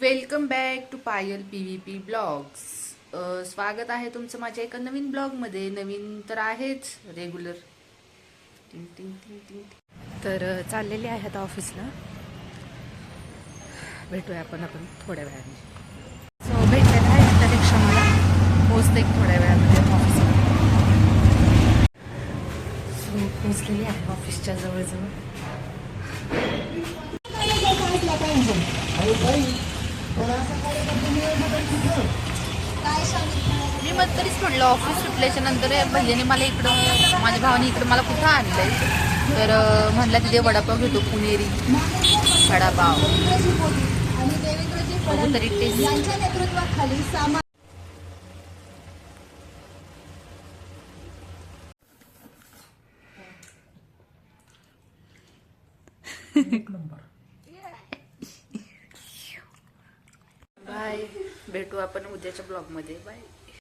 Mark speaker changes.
Speaker 1: Welcome back to Payal PVP blogs. स्वागत आहे तुमचं माझ्या एका नवीन ब्लॉगमध्ये. नवीन तर आहेच, रेग्युलर. टिंग टिंग टिंग टिंग. तर चाललेले आहे आता ऑफिसला. भेटूया आपण थोड्या वेळाने. सो भेटलेला आहे आता रिक्षा, मला पोचते थोड्या वेळामध्ये ऑफिसला. सो पोचलेली आहे ऑफिसच्या जवळजवळ. मी मग तरीच म्हटलं, ऑफिस सुटल्याच्या नंतर भैयाने मला इकडं, माझ्या भावाने इकडं मला कुठं आणलंय, तर म्हणला तिथे वडापाव घेतो, पुणेरी वडापाव. बघू तरी टेस्ट. बाय, भेटू आपण उद्याच्या ब्लॉगमध्ये. बाय.